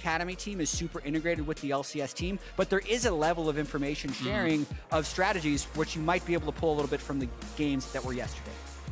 Academy team is super integrated with the LCS team, but there is a level of information sharing of strategies which you might be able to pull a little bit from the games that were yesterday.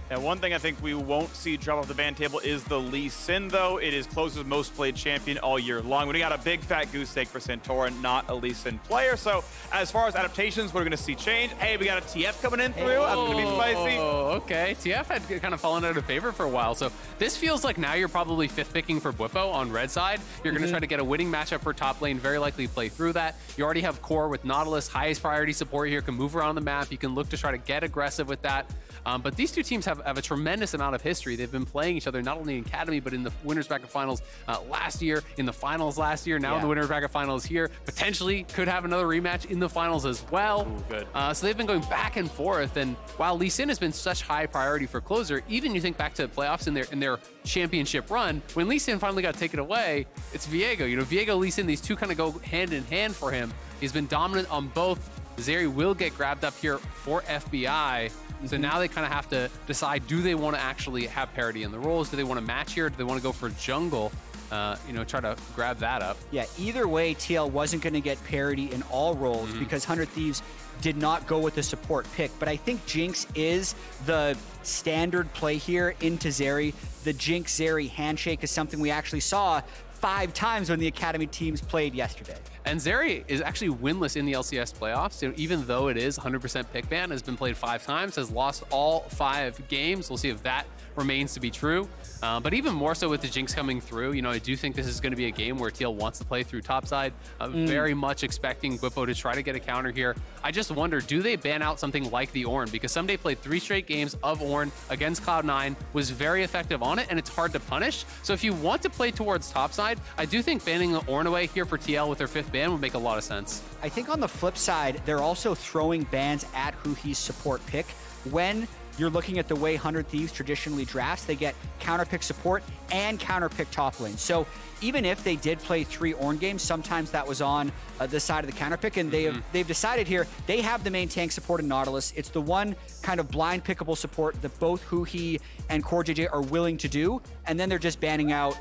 And one thing I think we won't see drop off the ban table is the Lee Sin, though. It is closest most played champion all year long. We got a big fat goose egg for Santorin, not a Lee Sin player. So as far as adaptations, we're going to see change. Hey, we got a TF coming in through. That's going to be spicy. Oh, okay. TF had kind of fallen out of favor for a while. So this feels like now you're probably fifth picking for Bwipo on red side. You're going to try to get a winning matchup for top lane, very likely play through that. You already have core with Nautilus, highest priority support here, can move around the map. You can look to try to get aggressive with that. But these two teams have a tremendous amount of history. They've been playing each other not only in Academy, but in the Winners Bracket Finals last year, in the Finals last year, now in the Winners Bracket Finals here. Potentially could have another rematch in the Finals as well. Ooh, good. So they've been going back and forth. And while Lee Sin has been such high priority for closer, even you think back to playoffs in their championship run, when Lee Sin finally got taken away, it's Viego. You know, Viego, Lee Sin, these two kind of go hand in hand for him. He's been dominant on both. Zeri will get grabbed up here for FBI. So now they kind of have to decide, do they want to actually have parity in the roles? Do they want to match here? Do they want to go for jungle? You know, try to grab that up. Yeah, either way, TL wasn't going to get parity in all roles because 100 Thieves did not go with the support pick. But I think Jinx is the standard play here into Zeri. The Jinx-Zeri handshake is something we actually saw 5 times when the Academy teams played yesterday. And Zeri is actually winless in the LCS playoffs. So even though it is 100% pick ban, has been played 5 times, has lost all 5 games. We'll see if that remains to be true. But even more so with the Jinx coming through, you know, I do think this is going to be a game where TL wants to play through topside. Very much expecting Bwipo to try to get a counter here. I just wonder, do they ban out something like the Ornn? Because Ssumday played 3 straight games of Ornn against Cloud9, was very effective on it, and it's hard to punish. So if you want to play towards topside, I do think banning the Ornn away here for TL with their 5th ban would make a lot of sense. I think on the flip side, they're also throwing bans at Huhi's support pick. When you're looking at the way 100 Thieves traditionally drafts, they get counterpick support and counterpick top lane. So even if they did play 3 Ornn games, sometimes that was on the side of the counterpick, and they've decided here they have the main tank support in Nautilus. It's the one kind of blind pickable support that both Huhi and CoreJJ are willing to do, and then they're just banning out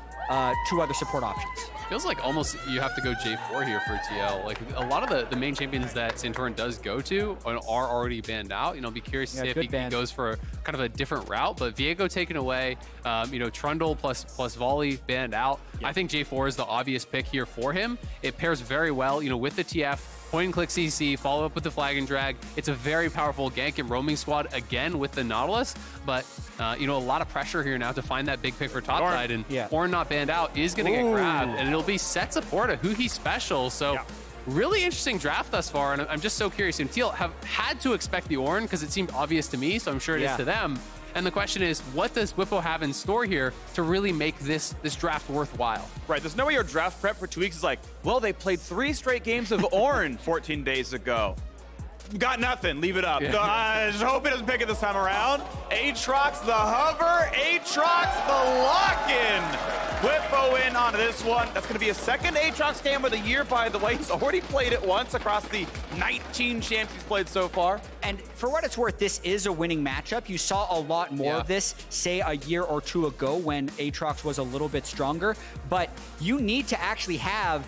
2 other support options. Feels like almost you have to go J4 here for TL. Like a lot of the main champions that Santorin does go to are already banned out. You know, be curious to see if he goes for kind of a different route. But Viego taken away, you know, Trundle plus Volley banned out. I think J4 is the obvious pick here for him. It pairs very well, you know, with the TF. Point and click CC, follow up with the flag and drag. It's a very powerful gank and roaming squad again with the Nautilus, but you know, a lot of pressure here now to find that big pick for topside, and Ornn not banned out is gonna get grabbed, and it'll be Sett support, a Huhi special, so really interesting draft thus far, and I'm just so curious. And TL have had to expect the Ornn because it seemed obvious to me, so I'm sure it is to them. And the question is, what does Bwipo have in store here to really make this draft worthwhile? Right, there's no way your draft prep for 2 weeks is like, well, they played 3 straight games of Ornn 14 days ago. Got nothing, leave it up. I just hope he doesn't pick it this time around. Aatrox the hover, Aatrox the lock-in. Bwipo in on this one. That's gonna be a 2nd Aatrox game of the year, by the way. He's already played it once across the 19 champs he's played so far. And for what it's worth, this is a winning matchup. You saw a lot more of this, say, a year or 2 ago when Aatrox was a little bit stronger. But you need to actually have,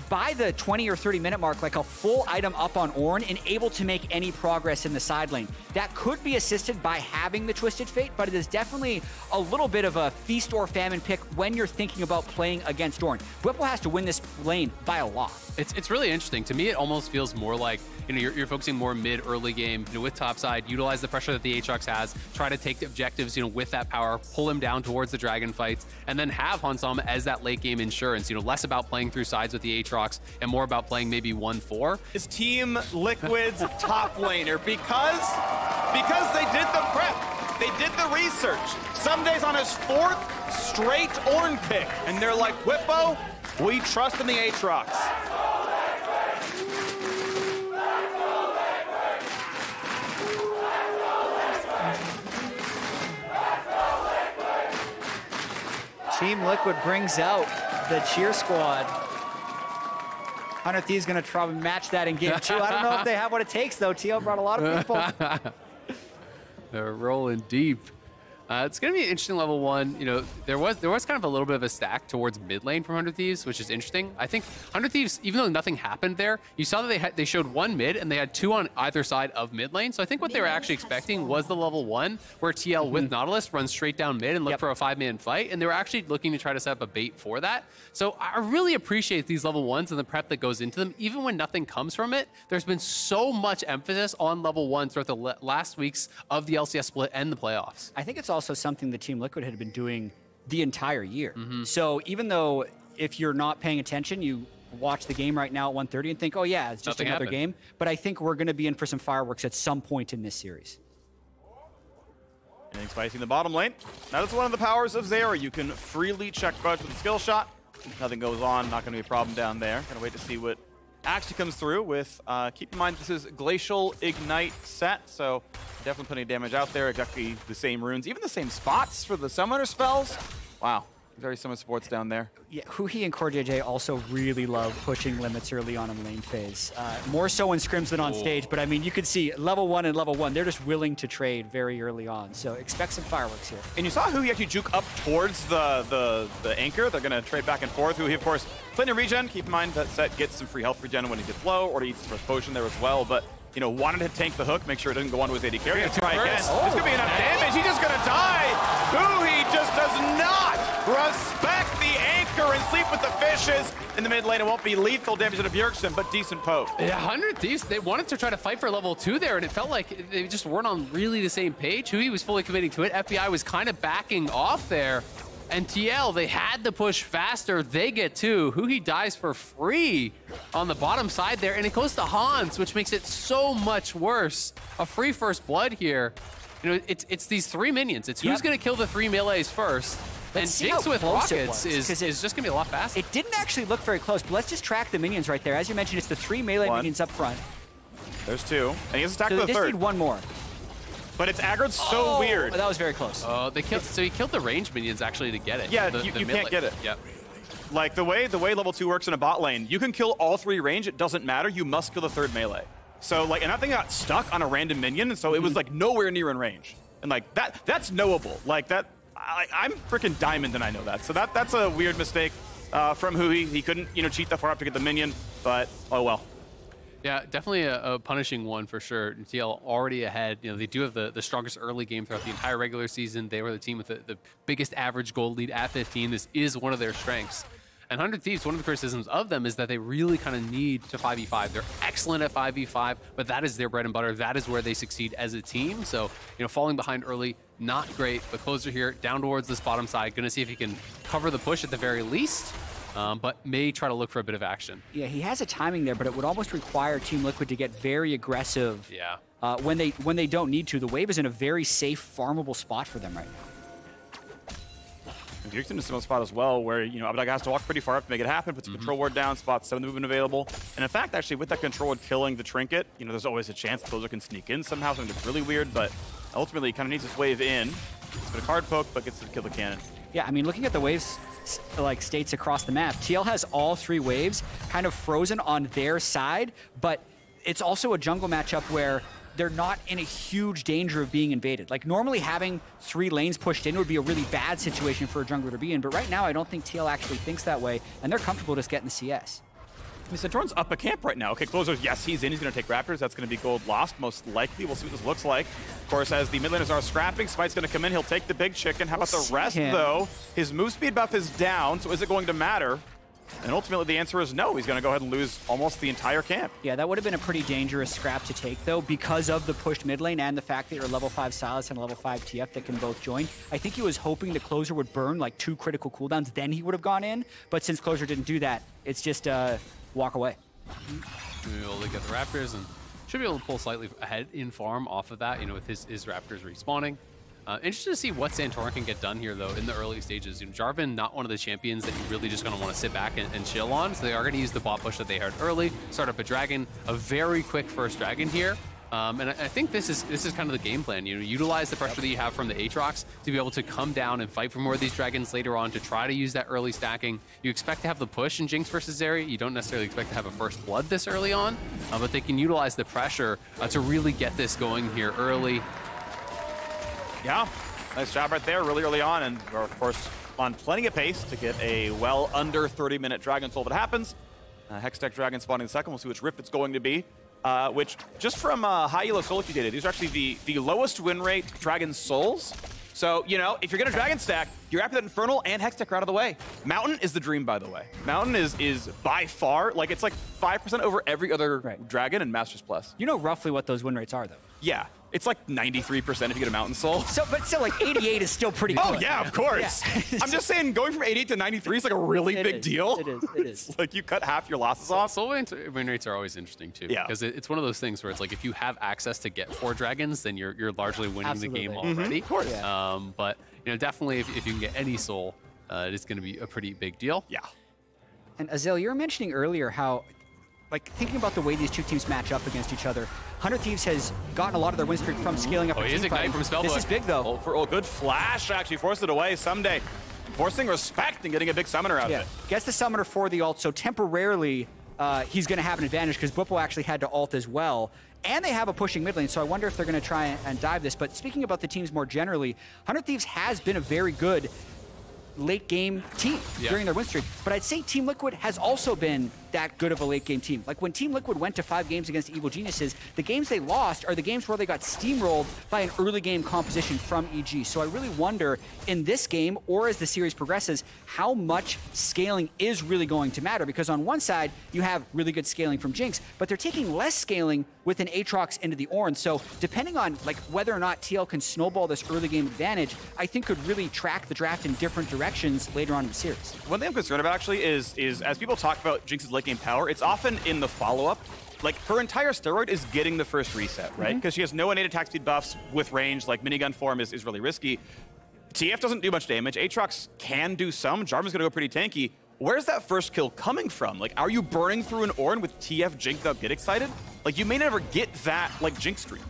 by the 20 or 30 minute mark, like a full item up on Ornn and able to make any progress in the side lane. That could be assisted by having the Twisted Fate, but it is definitely a little bit of a feast or famine pick when you're thinking about playing against Ornn. Bwipo has to win this lane by a lot. It's really interesting. To me, it almost feels more like, you know, you're focusing more mid-early game, you know, with topside, utilize the pressure that the Aatrox has, try to take the objectives, you know, with that power, pull him down towards the dragon fights, and then have Hansam as that late game insurance, you know, less about playing through sides with the Aatrox and more about playing maybe 1-4. Is Team Liquid's top laner because they did the prep, they did the research. Ssumday's on his 4th straight Ornn pick, and they're like, Bwipo, we trust in the Aatrox. Team Liquid brings out the cheer squad. 100 Thieves gonna try to match that in game 2. I don't know if they have what it takes though. TL brought a lot of people. They're rolling deep. It's going to be an interesting level 1. You know, there was kind of a little bit of a stack towards mid lane from 100 Thieves, which is interesting. I think 100 Thieves, even though nothing happened there, you saw that they showed 1 mid and they had 2 on either side of mid lane. So I think what they were actually expecting was the level 1 where TL with Nautilus runs straight down mid and look for a 5-man fight. And they were actually looking to try to set up a bait for that. So I really appreciate these level 1s and the prep that goes into them. Even when nothing comes from it, there's been so much emphasis on level 1 throughout the last weeks of the LCS split and the playoffs. I think it's also something that Team Liquid had been doing the entire year. So even though if you're not paying attention, you watch the game right now at 1:30 and think, oh yeah, it's just another game. But I think we're going to be in for some fireworks at some point in this series. Anything spicy in the bottom lane. Now that's one of the powers of Zeri. You can freely check Budge with a skill shot. Nothing goes on, not going to be a problem down there. Gonna wait to see what actually comes through with, keep in mind this is Glacial Ignite Sett, so definitely plenty of damage out there, exactly the same runes, even the same spots for the summoner spells. Wow, very similar supports down there. Yeah, Huhi and CoreJJ also really love pushing limits early on in lane phase. More so in scrims than on stage, but I mean, you could see level 1 and level 1, they're just willing to trade very early on, so expect some fireworks here. And you saw Huhi actually juke up towards the anchor. They're going to trade back and forth. Huhi, of course, plenty of regen. Keep in mind that Sett gets some free health regen when he gets low, or he eats his first potion there as well, but you know, wanted to tank the hook, make sure it doesn't go onto his AD carry. Try again. There's going to be enough damage. He's just going to die. Huhi just does not respect the anchor and sleep with the fishes. In the mid lane, it won't be lethal damage to Bjergsen, but decent poke. Yeah, 100 Thieves, they wanted to try to fight for level 2 there, and it felt like they just weren't on really the same page. Huhi was fully committing to it. FBI was kind of backing off there. And TL, they had to push faster. They get 2. Huhi dies for free on the bottom side there, and it goes to Hans, which makes it so much worse. A free first blood here. You know, it's these 3 minions. It's who's going to kill the 3 melees first. And Jinx with rockets is just going to be a lot faster. It didn't actually look very close, but let's just track the minions right there. As you mentioned, it's the 3 melee minions up front. There's 2, and he has attacked so the they third. Just need 1 more. But it's aggroed so weird. That was very close. They killed. So he killed the range minions actually to get it. Yeah, you can't get it. Yep. Like the way level 2 works in a bot lane, you can kill all 3 range. It doesn't matter. You must kill the 3rd melee. So like, and that thing got stuck on a random minion, and so it was like nowhere near in range. And like that's knowable. Like that, I'm freaking diamond, and I know that. So that's a weird mistake from Huhi. He couldn't cheat that far up to get the minion, but oh well. Yeah, definitely a punishing one for sure. TL already ahead. You know, they do have the strongest early game throughout the entire regular season. They were the team with the biggest average gold lead at 15. This is one of their strengths. And 100 Thieves, one of the criticisms of them is that they really kind of need to 5v5. They're excellent at 5v5, but that is their bread and butter. That is where they succeed as a team. So, falling behind early, not great. But Closer here, down towards this bottom side. Going to see if he can cover the push at the very least. But may try to look for a bit of action. Yeah, he has a timing there, but it would almost require Team Liquid to get very aggressive. Yeah. When they don't need to. The wave is in a very safe, farmable spot for them right now. Bjergsen is in a spot as well where, Abbeddage has to walk pretty far up to make it happen, puts a control ward down, spot 7 movement available. And in fact, actually, with that control ward killing the trinket, there's always a chance Closer can sneak in somehow, something that's really weird, but ultimately he kind of needs this wave in. It's been a card poke, but gets to kill the cannon. Yeah, I mean, looking at the waves, like states across the map, TL has all 3 waves kind of frozen on their side, but it's also a jungle matchup where they're not in a huge danger of being invaded. Like normally having 3 lanes pushed in would be a really bad situation for a jungler to be in, but right now I don't think TL actually thinks that way, and they're comfortable just getting the CS. Santorin's up a camp right now. Okay, Closer, yes, he's in. He's going to take Raptors. That's going to be gold lost, most likely. We'll see what this looks like. Of course, as the mid laners are scrapping, Smite's going to come in. He'll take the big chicken. How about the rest, though? His move speed buff is down, so is it going to matter? And ultimately, the answer is no. He's going to go ahead and lose almost the entire camp. Yeah, that would have been a pretty dangerous scrap to take, though, because of the pushed mid lane and the fact that you're level 5 Sylas and a level 5 TF that can both join. I think he was hoping the Closer would burn like 2 critical cooldowns, then he would have gone in. But since Closer didn't do that, it's just walk away. We'll be able to get the Raptors and should be able to pull slightly ahead in farm off of that, with his Raptors respawning. Interested to see what Santorin can get done here, though, in the early stages. Jarvan, not one of the champions that you really just going to want to sit back and chill on, so they are going to use the bot push that they had early, start up a dragon, a very quick first dragon here. And I think this is kind of the game plan. Utilize the pressure that you have from the Aatrox to be able to come down and fight for more of these dragons later on to try to use that early stacking. You expect to have the push in Jinx versus Zeri. You don't necessarily expect to have a first blood this early on, but they can utilize the pressure to really get this going here early. Yeah, Nice job right there really early on, and we're, of course, on plenty of pace to get a well under 30-minute Dragon Soul if it happens. Hextech Dragon spawning second. We'll see which rift it's going to be. Which, just from high elo solo queue data, these are actually the lowest win rate Dragon Souls. So, you know, if you're going to Dragon stack, you're happy that Infernal and Hextech are out of the way. Mountain is the dream, by the way. Mountain is by far, like, it's like 5% over every other Dragon and Masters Plus. You know roughly what those win rates are, though. Yeah. It's like 93% if you get a Mountain Soul. So, but still, like 88 is still pretty good. Oh, yeah, of course. Yeah. I'm just saying, going from 88 to 93 is like a really big deal. It is. It's like you cut half your losses off. Soul win rates are always interesting, too. Yeah. Because it's one of those things where it's like, if you have access to get 4 dragons, then you're largely winning the game already. Of course. Yeah. But, you know, definitely if you can get any Soul, it's going to be a pretty big deal. Yeah. And Azael, you were mentioning earlier how, like, thinking about the way these two teams match up against each other, 100 Thieves has gotten a lot of their win streak from scaling up. Oh, he is Ignite from Spellbook. This is big, though. Good flash, actually. Forced it away. Ssumday forcing respect and getting a big summoner out of it. Gets the summoner for the ult, so temporarily he's going to have an advantage because Bwipo actually had to ult as well. And they have a pushing mid lane, so I wonder if they're going to try and dive this. But speaking about the teams more generally, 100 Thieves has been a very good late game team during their win streak. But I'd say Team Liquid has also been that good of a late game team. Like when Team Liquid went to 5 games against Evil Geniuses, the games they lost are the games where they got steamrolled by an early game composition from EG. So I really wonder in this game, or as the series progresses, how much scaling is really going to matter. Because on one side, you have really good scaling from Jinx, but they're taking less scaling with an Aatrox into the Ornn. So depending on like whether or not TL can snowball this early game advantage, I think could really track the draft in different directions later on in the series. One thing I'm concerned about actually is as people talk about Jinx's late game power, it's often in the follow-up. Like, her entire steroid is getting the first reset, right? Because she has no innate attack speed buffs with range, like minigun form is really risky. TF doesn't do much damage. Aatrox can do some. Jarvan's gonna go pretty tanky. Where's that first kill coming from? Like, are you burning through an Ornn with TF Jinx without get excited? Like, you may never get that, like, Jinx streak.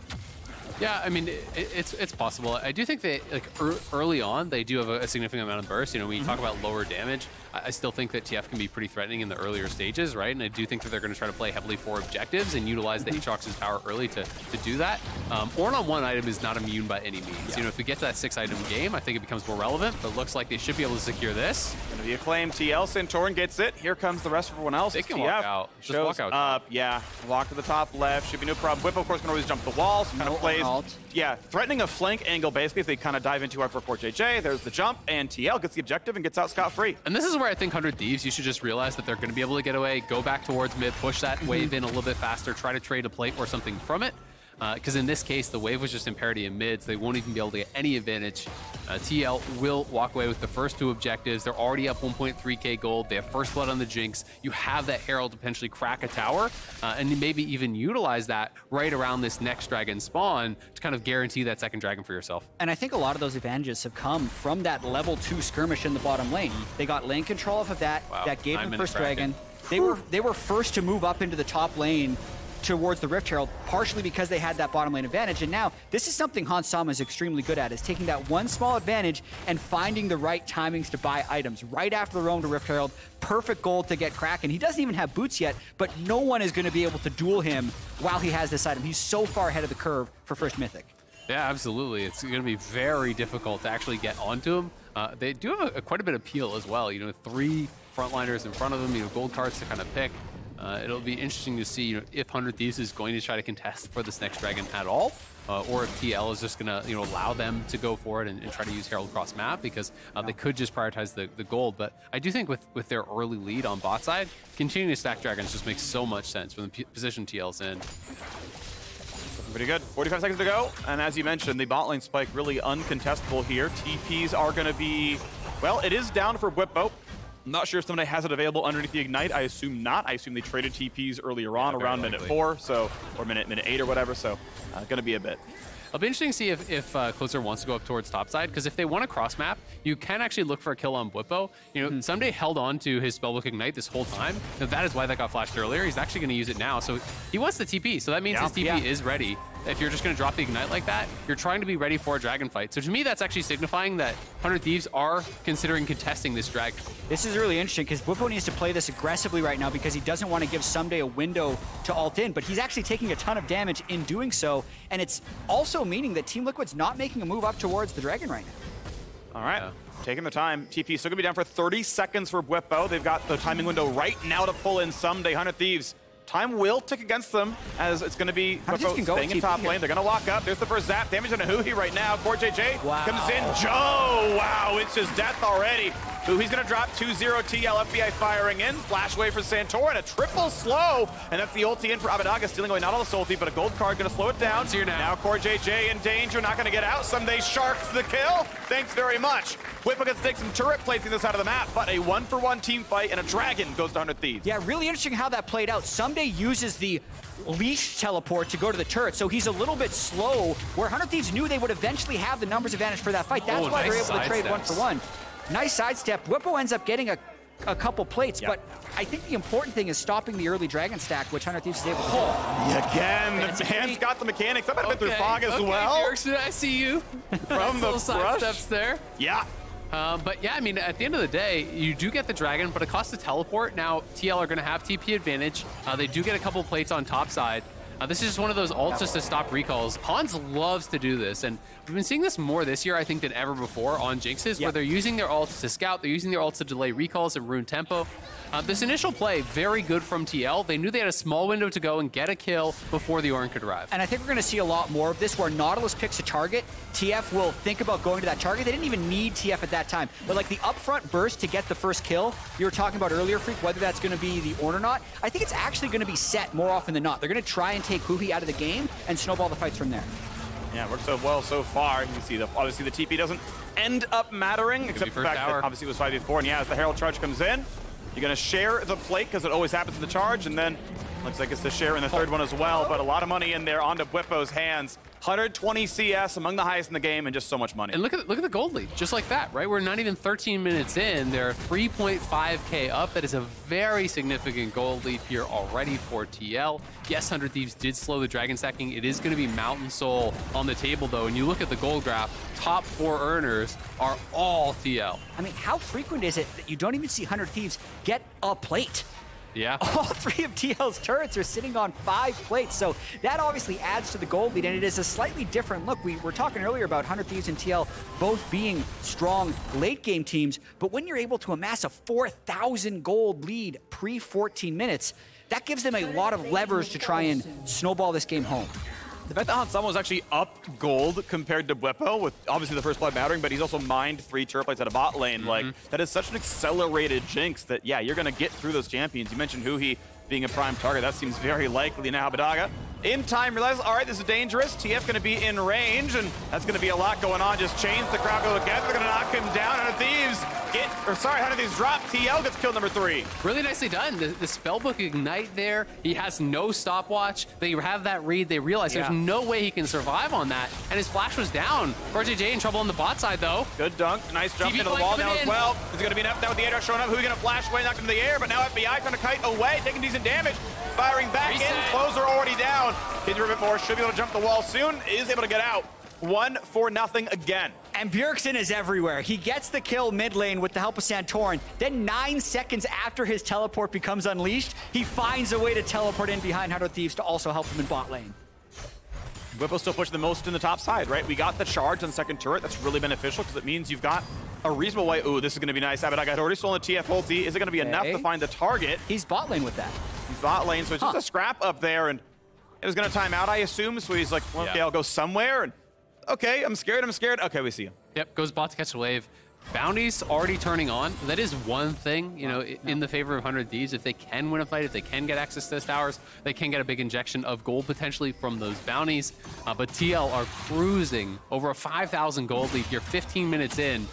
Yeah, I mean, it's possible. I do think that like early on, they do have a significant amount of burst. You know, when you talk about lower damage, I still think that TF can be pretty threatening in the earlier stages, right? And I do think that they're going to try to play heavily for objectives and utilize the Aatrox's power early to do that. Ornn on one item is not immune by any means. Yeah. You know, if we get to that 6-item game, I think it becomes more relevant, but it looks like they should be able to secure this. Gonna be acclaimed. TL, Santorin gets it. Here comes the rest of everyone else. They can TF walk out. Just shows walk out. Up. Yeah, walk to the top left. Should be no problem. Bwipo, of course, can always jump the walls. Kind of plays. Yeah, threatening a flank angle, basically, if they kind of dive into our for CoreJJ. There's the jump, and TL gets the objective and gets out scot-free. And this is where I think 100 Thieves, you should just realize that they're going to be able to get away, go back towards mid, push that wave in a little bit faster, try to trade a plate or something from it. Because in this case, the wave was just in parity in mid, so they won't even be able to get any advantage. TL will walk away with the first 2 objectives. They're already up 1.3k gold. They have first blood on the Jinx. You have that Herald to potentially crack a tower, and maybe even utilize that right around this next dragon spawn to kind of guarantee that second dragon for yourself. And I think a lot of those advantages have come from that level 2 skirmish in the bottom lane. They got lane control off of that. Wow. That gave them first dragon. They were first to move up into the top lane towards the Rift Herald, partially because they had that bottom lane advantage. And now, this is something Hans Sama is extremely good at, is taking that one small advantage and finding the right timings to buy items. Right after the roam to Rift Herald, perfect gold to get Kraken. He doesn't even have boots yet, but no one is going to be able to duel him while he has this item. He's so far ahead of the curve for first Mythic. Yeah, absolutely. It's going to be very difficult to actually get onto him. They do have quite a bit of peel as well. You know, 3 frontliners in front of them, you know, gold cards to kind of pick. It'll be interesting to see, you know, if 100 Thieves is going to try to contest for this next dragon at all, or if TL is just going to, you know, allow them to go for it and try to use Herald across map, because they could just prioritize the gold. But I do think with their early lead on bot side, continuing to stack dragons just makes so much sense from the position TL's in. Pretty good. 45 seconds to go. And as you mentioned, the bot lane spike really uncontestable here. TPs are going to be, well, it is down for Bwipo. I'm not sure if somebody has it available underneath the Ignite. I assume not. I assume they traded TPs earlier on, around minute 4, so, or minute 8 or whatever, so going to be a bit. It'll be interesting to see if Closer wants to go up towards topside, because if they want to cross map, you can actually look for a kill on Bwipo. You know, Ssumday held on to his Spellbook Ignite this whole time. Now, that is why that got flashed earlier. He's actually going to use it now, so he wants the TP, so that means his TP is ready. if you're just going to drop the Ignite like that, you're trying to be ready for a dragon fight. So to me, that's actually signifying that 100 Thieves are considering contesting this dragon. This is really interesting because Bwipo needs to play this aggressively right now because he doesn't want to give Ssumday a window to ult in, but he's actually taking a ton of damage in doing so, and it's also meaning that Team Liquid's not making a move up towards the dragon right now. All right. Taking the time. TP still going to be down for 30 seconds for Bwipo. They've got the timing window right now to pull in Ssumday. 100 Thieves. Time will tick against them as it's going to be Bwipo staying in top lane. They're going to walk up. There's the first zap. Damage on a Huhi right now. CoreJJ comes in. Joe! Wow, it's just death already. Huhi's going to drop 2-0 TL. FBI firing in. Flash wave for Santorin. A triple slow. And that's the ulti in for Abbeddage. Stealing away not all the ulti, but a gold card going to slow it down. Now CoreJJ in danger. Not going to get out. Ssumday sharks the kill. Thanks very much. Bwipo gets to take some turret placing this side of the map, but a 1-for-1 team fight and a dragon goes to 100 Thieves. Yeah, really interesting how that played out. Ssumday uses the leash teleport to go to the turret, so he's a little bit slow, where 100 Thieves knew they would eventually have the numbers advantage for that fight. That's why they're able to trade 1-for-1. Nice sidestep. Bwipo ends up getting a couple plates, but I think the important thing is stopping the early dragon stack, which 100 Thieves is able to do. Again, the man's got the mechanics. That might have been through fog as well. Bjergsen, I see you. From the side steps there. Yeah. But yeah, I mean, at the end of the day, you do get the dragon, but it costs the teleport. Now, TL are going to have TP advantage. They do get a couple plates on top side. This is just one of those ults just to stop recalls. Hans loves to do this, and we've been seeing this more this year, I think, than ever before on Jinxes, where they're using their ults to scout, they're using their ults to delay recalls and ruin tempo. This initial play, very good from TL. They knew they had a small window to go and get a kill before the Ornn could arrive. And I think we're going to see a lot more of this, where Nautilus picks a target, TF will think about going to that target. They didn't even need TF at that time, but like the upfront burst to get the first kill you were talking about earlier, Phreak, whether that's going to be the Ornn or not, I think it's actually going to be Sett more often than not. They're going to try and take Huhi out of the game and snowball the fights from there. Yeah, it worked so well so far. You can see, obviously, the TP doesn't end up mattering, except for the fact that obviously it was 5v4. And yeah, as the Herald charge comes in, you're going to share the plate because it always happens in the charge, and then looks like it's the share in the third one as well, but a lot of money in there onto Bwipo's hands. 120 CS, among the highest in the game, and just so much money. And look at the gold lead, just like that, right? We're not even 13 minutes in. They're 3.5K up. That is a very significant gold lead here already for TL. Yes, 100 Thieves did slow the dragon stacking. It is going to be Mountain Soul on the table, though. And you look at the gold graph, top 4 earners are all TL. I mean, how frequent is it that you don't even see 100 Thieves get a plate? Yeah. All 3 of TL's turrets are sitting on 5 plates, so that obviously adds to the gold lead, and it is a slightly different look. We were talking earlier about 100 Thieves and TL both being strong late-game teams, but when you're able to amass a 4,000 gold lead pre-14 minutes, that gives them a lot of levers to try and snowball this game home. The fact that Hansama was actually up gold compared to Bwipo, with obviously the first blood mattering, but he's also mined 3 turret plates at a bot lane. Like, that is such an accelerated Jinx that, yeah, you're going to get through those champions. You mentioned Huhi being a prime target. That seems very likely now. Abbeddage in time realizes, all right, this is dangerous. TF going to be in range, and that's going to be a lot going on. Just chains the crowd go together. They're going to knock him down. 100 Thieves 100 Thieves drop. TL gets kill number 3. Really nicely done. The spellbook Ignite there. He has no stopwatch. They have that read. They realize there's no way he can survive on that, and his flash was down. CoreJJ in trouble on the bot side, though. Good dunk. Nice jump into the wall now as well. Is it going to be enough now with the Aatrox showing up? Who's going to flash away, knocked into the air, but now FBI trying to kite away, taking decent damage. Firing back in. Closer already down. Kids a bit more. Should be able to jump the wall soon. Is able to get out. 1-0 again. And Bjergsen is everywhere. He gets the kill mid lane with the help of Santorin. Then 9 seconds after his teleport becomes unleashed, he finds a way to teleport in behind 100 Thieves to also help him in bot lane. Bwipo still pushing the most in the top side, right? We got the charge on second turret. That's really beneficial because it means you've got a reasonable way. Ooh, this is going to be nice. Abbeddage got already stolen the TF ulti. Is it going to be enough to find the target? He's bot lane with that. He's bot lane, so it's just a scrap up there, and it was going to time out, I assume. So he's like, well, okay, I'll go somewhere. And okay, I'm scared. Okay, we see him. Yep, goes bot to catch a wave. Bounties already turning on. That is one thing, you know, in the favor of 100 Thieves. If they can win a fight, if they can get access to those towers, they can get a big injection of gold potentially from those bounties. But TL are cruising over a 5,000 gold lead here, 15 minutes in.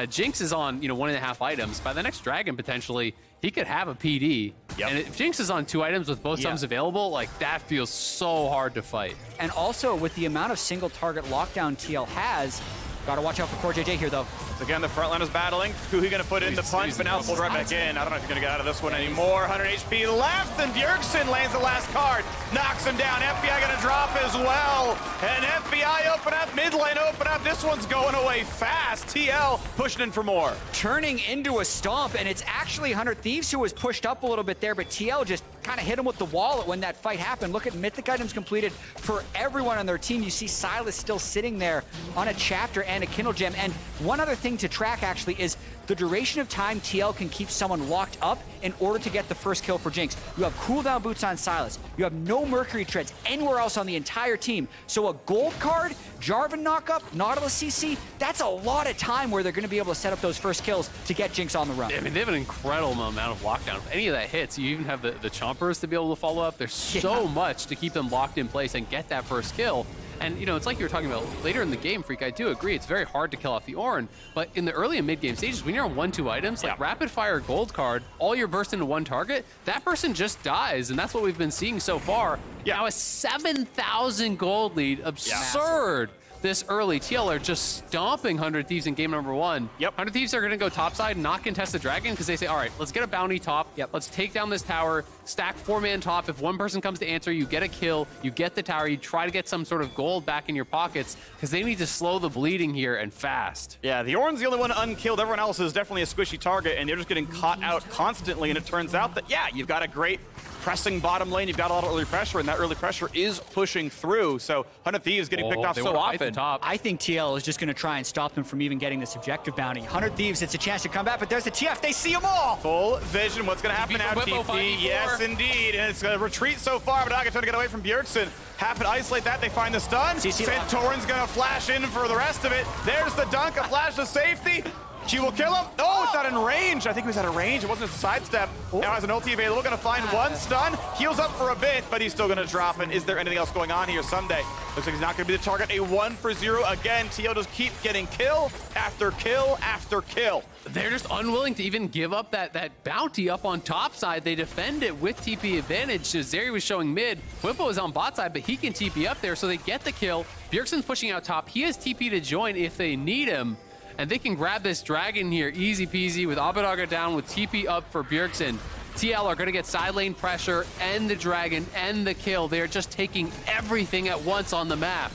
Jinx is on, 1.5 items. By the next dragon, potentially, he could have a PD. And if Jinx is on 2 items with both sums available, like, that feels so hard to fight. And also, with the amount of single target lockdown TL has, Gotta watch out for CoreJJ here, though. So again, the frontliners battling. Huhi gonna put in the punch, but now pulled right back in. I don't know if he's gonna get out of this one anymore. 100 HP left, and Bjergsen lands the last card. Knocks him down. FBI gonna drop as well. And FBI open up, mid lane open up. This one's going away fast. TL pushing in for more. Turning into a stomp, and it's actually 100 Thieves who was pushed up a little bit there, but TL just kind of hit him with the wallet when that fight happened. Look at mythic items completed for everyone on their team. You see Sylas still sitting there on a chapter and a Kindle gem. And one other thing to track actually is the duration of time TL can keep someone locked up in order to get the first kill for Jinx. You have cooldown boots on Sylas. You have no Mercury treads anywhere else on the entire team. So a gold card, Jarvan knockup, Nautilus CC, that's a lot of time where they're going to be able to set up those first kills to get Jinx on the run. I mean, they have an incredible amount of lockdown. If any of that hits, you even have the chompers to be able to follow up. There's so much to keep them locked in place and get that first kill. And, you know, it's like you were talking about later in the game, Phreak, I do agree. It's very hard to kill off the Ornn, but in the early and mid-game stages, when you're on 1-2 items, like rapid-fire gold card, all you're burst into one target, that person just dies, and that's what we've been seeing so far. Now a 7,000 gold lead, absurd. This early, TL are just stomping 100 Thieves in game number 1. 100 Thieves are going to go topside, not contest the dragon, because they say, all right, let's get a bounty top. Let's take down this tower, stack 4-man top. If one person comes to answer, you get a kill, you get the tower, you try to get some sort of gold back in your pockets, because they need to slow the bleeding here and fast. Yeah, the Ornn's the only one unkilled. Everyone else is definitely a squishy target, and they're just getting caught out constantly, and it turns out that, yeah, you've got a great pressing bottom lane, you've got a lot of early pressure, and that early pressure is pushing through. So 100 Thieves getting picked off so often. I think TL is just going to try and stop them from even getting this objective bounty. 100 Thieves, it's a chance to come back, but there's the TF. They see them all. Full vision. What's going to happen now, TP? Yes, indeed. And it's going to retreat so far, but Aga trying to get away from Bjergsen. Happen to isolate that. They find the stun. Santorin's going to flash in for the rest of it. There's the dunk, a flash to safety. She will kill him. Oh, it's not in range. I think he was out of range. It wasn't a sidestep. Now has an ulti available. Going to find one stun. Heals up for a bit, but he's still going to drop. And is there anything else going on here? Ssumday looks like he's not going to be the target. A 1-for-0 again. TL just keep getting kill after kill after kill. They're just unwilling to even give up that bounty up on top side. They defend it with TP advantage. Zeri was showing mid. Bwipo is on bot side, but he can TP up there, so they get the kill. Bjergsen's pushing out top. He has TP to join if they need him. And they can grab this dragon here, easy peasy, with Abbeddage down, with TP up for Bjergsen. TL are going to get side lane pressure and the dragon and the kill. They're just taking everything at once on the map.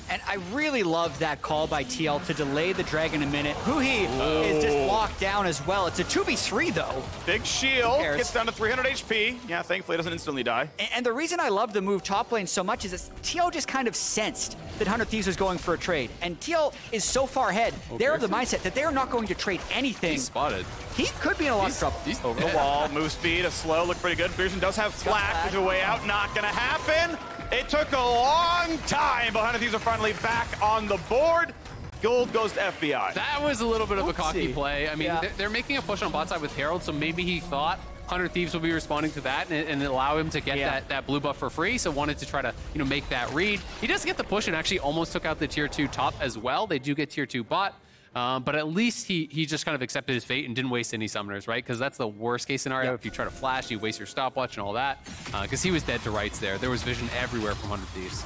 And I really love that call by TL to delay the dragon a minute. Huhi is just locked down as well. It's a 2v3 though. Big shield, gets down to 300 HP. Yeah, thankfully it doesn't instantly die. And the reason I love the move top lane so much is that TL just kind of sensed that 100 Thieves was going for a trade. And TL is so far ahead, they're of the mindset that they're not going to trade anything. He's spotted. He could be in a lot of trouble. He's over the wall, move speed, a slow, look pretty good. Bjergsen does have flash, there's a way out, not gonna happen. It took a long time, but 100 Thieves are finally back on the board. Gold goes to FBI. That was a little bit of a cocky play. I mean, they're making a push on bot side with Herald, so maybe he thought 100 Thieves will be responding to that and allow him to get that blue buff for free, so wanted to try to, you know, make that read. He does get the push and actually almost took out the tier 2 top as well. They do get tier 2 bot. But at least he just kind of accepted his fate and didn't waste any summoners, right? Because that's the worst case scenario. If you try to flash, you waste your stopwatch and all that. Because he was dead to rights there. There was vision everywhere from 100 Thieves.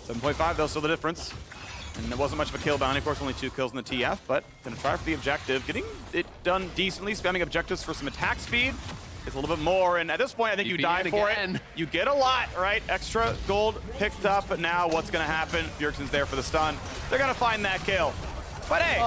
7.5, though, still the difference. And there wasn't much of a kill bounty. Of course, only 2 kills in the TF, but gonna try for the objective. Getting it done decently, spamming objectives for some attack speed. It's a little bit more, and at this point, I think you die for it. You get a lot, right? Extra gold picked up, but now what's gonna happen? Bjergsen's there for the stun. They're gonna find that kill. But hey,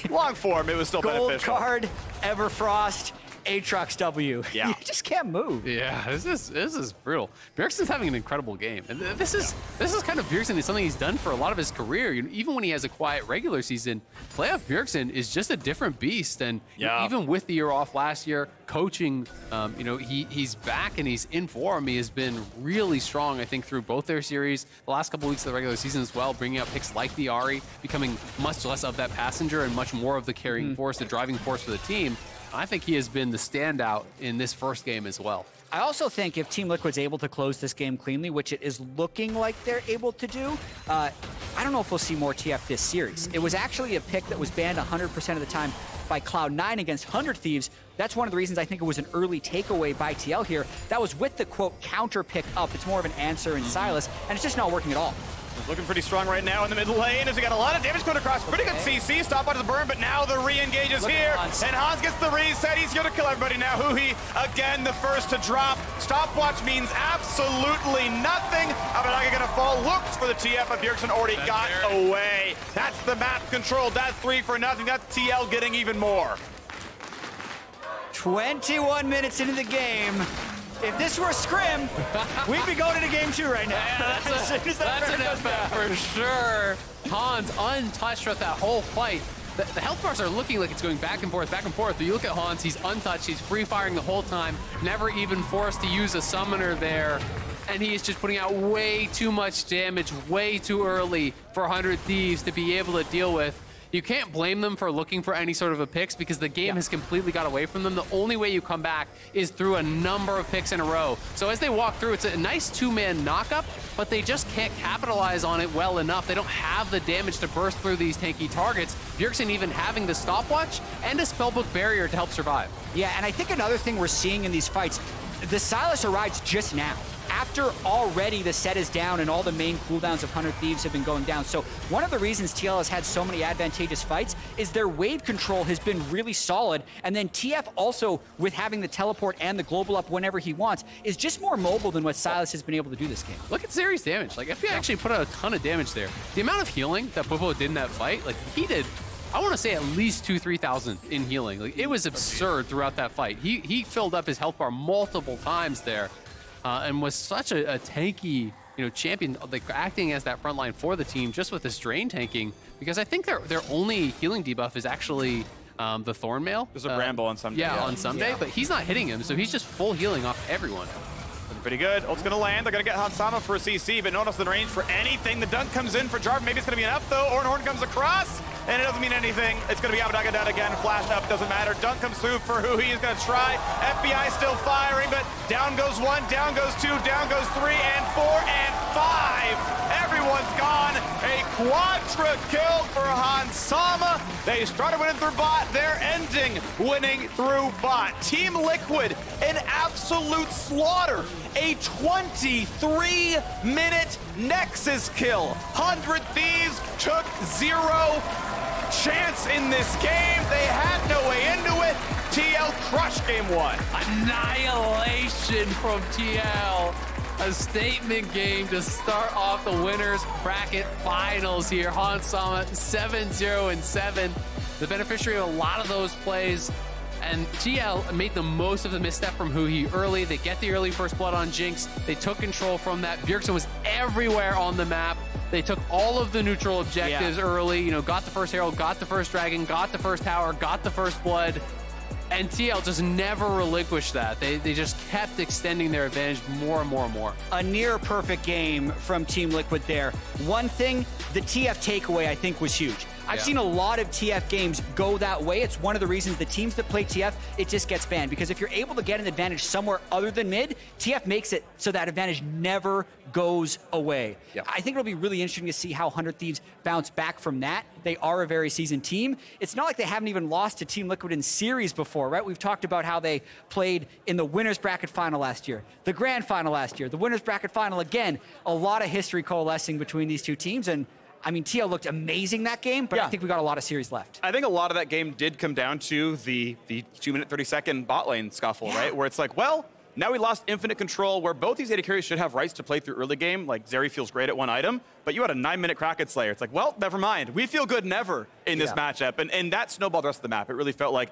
long form, it was still beneficial. Gold card, Everfrost, Aatrox W. Yeah. You just can't move. Yeah, this is brutal. Bjergsen's having an incredible game. And this is kind of Bjergsen. It's something he's done for a lot of his career. You know, even when he has a quiet regular season, playoff Bjergsen is just a different beast. And even with the year off last year, coaching, you know, he's back and he's in form. He has been really strong, I think, through both their series, the last couple weeks of the regular season as well, bringing out picks like the Ahri, becoming much less of that passenger and much more of the carrying force, the driving force for the team. I think he has been the standout in this first game as well. I also think if Team Liquid's able to close this game cleanly, which it is looking like they're able to do, I don't know if we'll see more TF this series. It was actually a pick that was banned 100% of the time by Cloud9 against 100 Thieves. That's one of the reasons I think it was an early takeaway by TL here. That was with the, quote, counter pick up. It's more of an answer in Sylas, and it's just not working at all. Looking pretty strong right now in the mid lane as we got a lot of damage going across. Pretty good CC, stop out of the burn, but now the re-engage is here. And Hans gets the reset. He's here to kill everybody now. Huhi, again, the first to drop. Stopwatch means absolutely nothing. Abbeddage gonna fall. Looks for the TF, but Bjergsen already got away. That's the map control. That's 3 for nothing. That's TL getting even more. 21 minutes into the game. If this were a scrim, we'd be going into game 2 right now. Yeah, that's an FF for sure. Hans untouched throughout that whole fight. The health bars are looking like it's going back and forth, back and forth. But you look at Hans, he's untouched, he's free firing the whole time, never even forced to use a summoner there. And he is just putting out way too much damage, way too early for 100 Thieves to be able to deal with. You can't blame them for looking for any sort of a picks because the game has completely got away from them. The only way you come back is through a number of picks in a row. So as they walk through, it's a nice 2-man knockup, but they just can't capitalize on it well enough. They don't have the damage to burst through these tanky targets. Bjergsen even having the stopwatch and a spellbook barrier to help survive. Yeah, and I think another thing we're seeing in these fights, the Sylas arrives just now. After already the set is down and all the main cooldowns of 100 Thieves have been going down. So one of the reasons TL has had so many advantageous fights is their wave control has been really solid. And then TF also, with having the teleport and the global up whenever he wants, is just more mobile than what Sylas has been able to do this game. Look at Zeri's damage. Like, FBI actually put out a ton of damage there. The amount of healing that Bwipo did in that fight, like, he did, I want to say at least 2,000-3,000 in healing. Like, it was absurd throughout that fight. He filled up his health bar multiple times there. And was such a tanky, champion, like acting as that front line for the team just with this drain tanking. Because I think their only healing debuff is actually the Thorn Mail. There's a Bramble on Ssumday. Yeah, on Ssumday, but he's not hitting him, so he's just full healing off everyone. Looking pretty good. Ult's gonna land. They're gonna get Hansama for a CC, but notice the range for anything. The dunk comes in for Jarvan. Maybe it's gonna be enough though. Ornn comes across, and it doesn't mean anything. It's gonna be Abbeddage down again. Flash up, doesn't matter. Dunk comes through for Huhi. He's gonna try. FBI still firing, but down goes 1, down goes 2, down goes 3, and 4, and 5. Everyone's gone. A quadra kill for Hansama. They started winning through bot. They're ending winning through bot. Team Liquid, an absolute slaughter. A 23-minute Nexus kill. 100 Thieves took 0 chance in this game. They had no way into it. TL crushed game 1. Annihilation from TL. A statement game to start off the winners bracket finals here. Hansama 7-0-7. The beneficiary of a lot of those plays. And TL made the most of the misstep from Huhi early. They get the early first blood on Jinx. They took control from that. Bjergsen was everywhere on the map. They took all of the neutral objectives early. Got the first Herald, got the first Dragon, got the first Tower, got the first blood. And TL just never relinquished that. They just kept extending their advantage more and more and more. A near perfect game from Team Liquid there. One thing, the TF takeaway I think was huge. I've seen a lot of TF games go that way. It's one of the reasons the teams that play TF, it just gets banned. Because if you're able to get an advantage somewhere other than mid, TF makes it so that advantage never goes away. I think it'll be really interesting to see how 100 Thieves bounce back from that. They are a very seasoned team. It's not like they haven't even lost to Team Liquid in series before, right? We've talked about how they played in the winners bracket final last year, the grand final last year, the winners bracket final again. A lot of history coalescing between these two teams, and I mean, TL looked amazing that game, but I think we got a lot of series left. I think a lot of that game did come down to the 2-minute 30-second bot lane scuffle, right? Where it's like, well, now we lost infinite control, where both these AD carries should have rights to play through early game. Like, Zeri feels great at one item, but you had a 9-minute Kraken Slayer. It's like, well, never mind. We feel good never in this matchup. And that snowballed the rest of the map. It really felt like